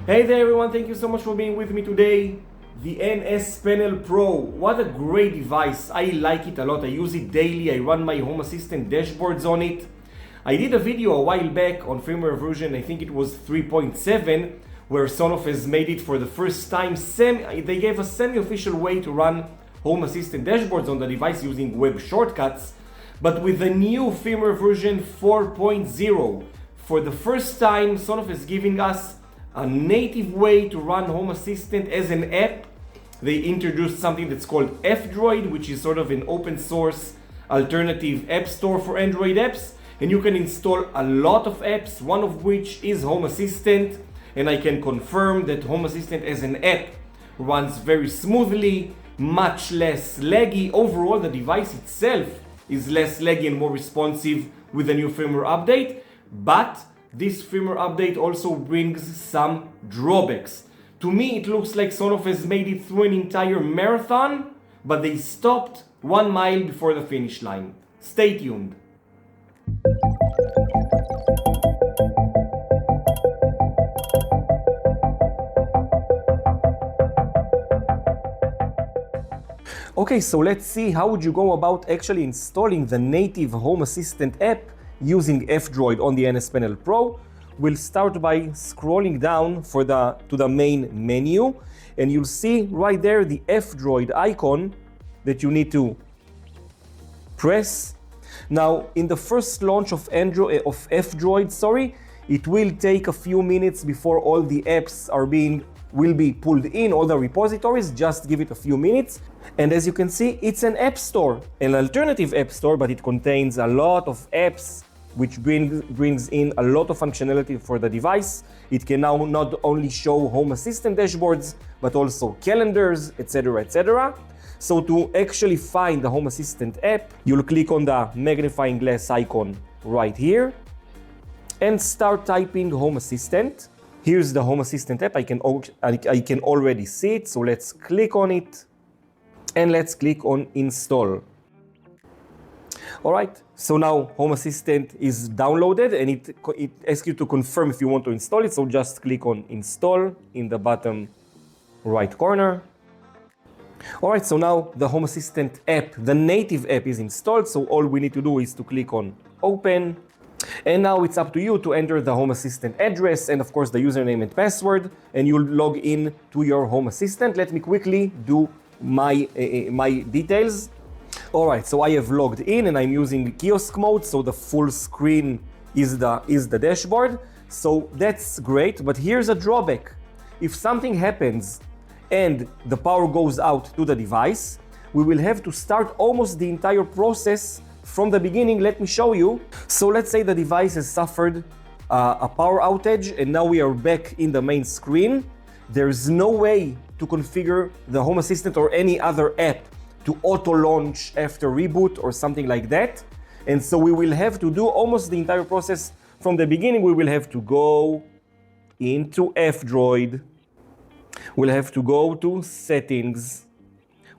Hey there everyone, thank you so much for being with me today. The NSPanel Pro, what a great device. I like it a lot, I use it daily, I run my Home Assistant dashboards on it. I did a video a while back on firmware version, I think it was 3.7, where Sonoff has made it for the first time. They gave a semi-official way to run Home Assistant dashboards on the device using web shortcuts. But with the new firmware version 4.0, for the first time, Sonoff is giving us a native way to run Home Assistant as an app. They introduced something that's called F-Droid, which is sort of an open source alternative app store for Android apps. And you can install a lot of apps, one of which is Home Assistant. And I can confirm that Home Assistant as an app runs very smoothly, much less laggy. Overall, the device itself is less laggy and more responsive with the new firmware update. But this firmware update also brings some drawbacks. To me, it looks like Sonoff has made it through an entire marathon, but they stopped 1 mile before the finish line. Stay tuned. Okay, so let's see how would you go about actually installing the native Home Assistant app using F-Droid on the NSPanel Pro. We'll start by scrolling down to the main menu, and you'll see right there the F-Droid icon that you need to press. Now, in the first launch of F-Droid, it will take a few minutes before all the apps will be pulled in, all the repositories. Just give it a few minutes. And as you can see, it's an app store, an alternative app store, but it contains a lot of apps, which brings in a lot of functionality for the device. It can now not only show Home Assistant dashboards, but also calendars, etc., etc. So to actually find the Home Assistant app, you'll click on the magnifying glass icon right here and start typing Home Assistant. Here's the Home Assistant app. I can already see it, so let's click on it and let's click on install. All right, so now Home Assistant is downloaded, and it asks you to confirm if you want to install it. So just click on install in the bottom right corner. All right, so now the Home Assistant app, the native app, is installed. So all we need to do is to click on open. And now it's up to you to enter the Home Assistant address and of course the username and password, and you'll log in to your Home Assistant. Let me quickly do my details. All right, so I have logged in and I'm using kiosk mode, so the full screen is the dashboard. So that's great, but here's a drawback. If something happens and the power goes out to the device, we will have to start almost the entire process from the beginning. Let me show you. So let's say the device has suffered a power outage and now we are back in the main screen. There's no way to configure the Home Assistant or any other app to auto launch after reboot or something like that. And so we will have to do almost the entire process from the beginning. We will have to go into F-Droid. We'll have to go to settings.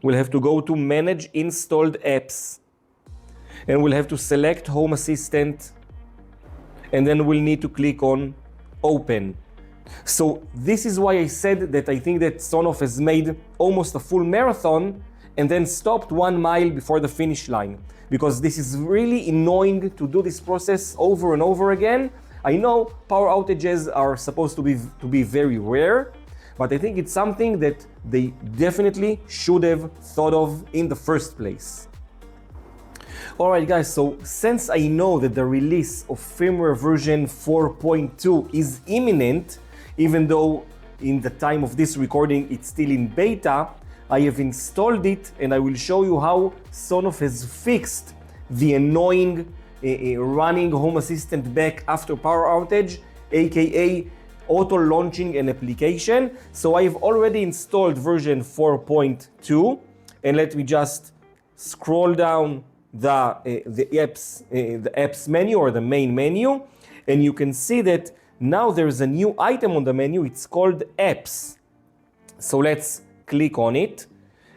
We'll have to go to manage installed apps. And we'll have to select Home Assistant. And then we'll need to click on open. So this is why I said that I think that Sonoff has made almost a full marathon and then stopped 1 mile before the finish line, because this is really annoying to do this process over and over again. I know power outages are supposed to be very rare, but I think it's something that they definitely should have thought of in the first place. All right, guys, so since I know that the release of firmware version 4.2 is imminent, even though in the time of this recording it's still in beta, I have installed it and I will show you how Sonoff has fixed the annoying running Home Assistant back after power outage, aka auto-launching an application. So I've already installed version 4.2, and let me just scroll down the apps menu or the main menu, and you can see that now there's a new item on the menu. It's called apps. So let's click on it,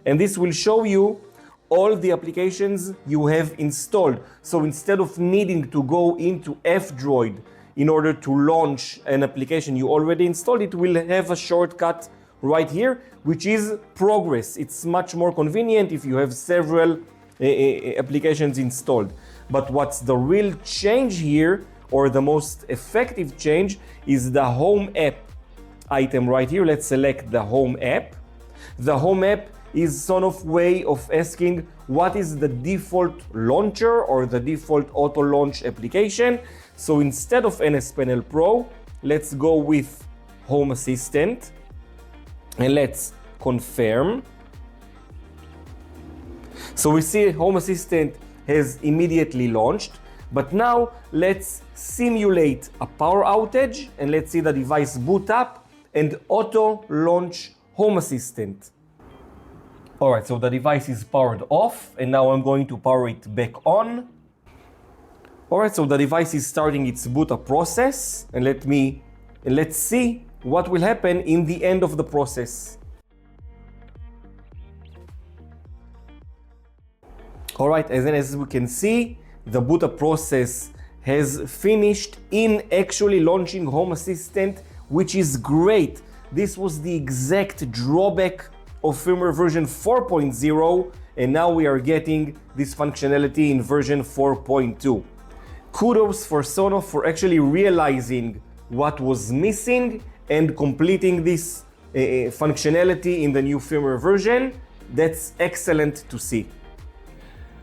and this will show you all the applications you have installed. So instead of needing to go into F-Droid in order to launch an application you already installed, it will have a shortcut right here, which is Progress. It's much more convenient if you have several applications installed. But what's the real change here, or the most effective change, is the Home app item right here. Let's select the Home app. The Home app is Sonoff's way of asking what is the default launcher or the default auto launch application. So instead of NSPanel Pro, let's go with Home Assistant and let's confirm. So we see Home Assistant has immediately launched, but now let's simulate a power outage and let's see the device boot up and auto launch Home Assistant. All right, so the device is powered off and now I'm going to power it back on. All right, so the device is starting its boot up process and let's see what will happen in the end of the process. All right, as we can see, the boot up process has finished in actually launching Home Assistant, which is great. This was the exact drawback of firmware version 4.0, and now we are getting this functionality in version 4.2. Kudos for Sonoff for actually realizing what was missing and completing this functionality in the new firmware version. That's excellent to see.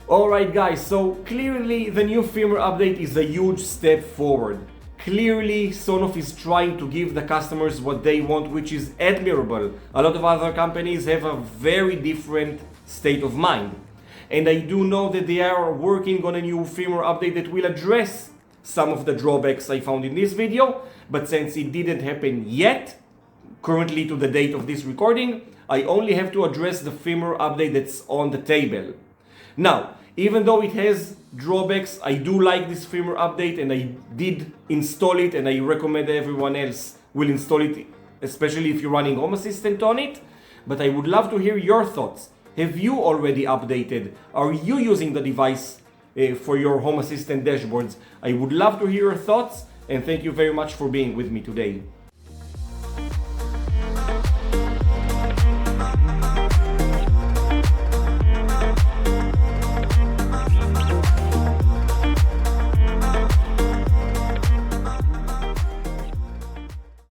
Alright guys, so clearly the new firmware update is a huge step forward. Clearly Sonoff is trying to give the customers what they want, which is admirable. A lot of other companies have a very different state of mind. And I do know that they are working on a new firmware update that will address some of the drawbacks I found in this video, but since it didn't happen yet, currently to the date of this recording, I only have to address the firmware update that's on the table. Now, even though it has drawbacks, I do like this firmware update and I did install it, and I recommend everyone else will install it, especially if you're running Home Assistant on it. But I would love to hear your thoughts. Have you already updated? Are you using the device for your Home Assistant dashboards? I would love to hear your thoughts, and thank you very much for being with me today.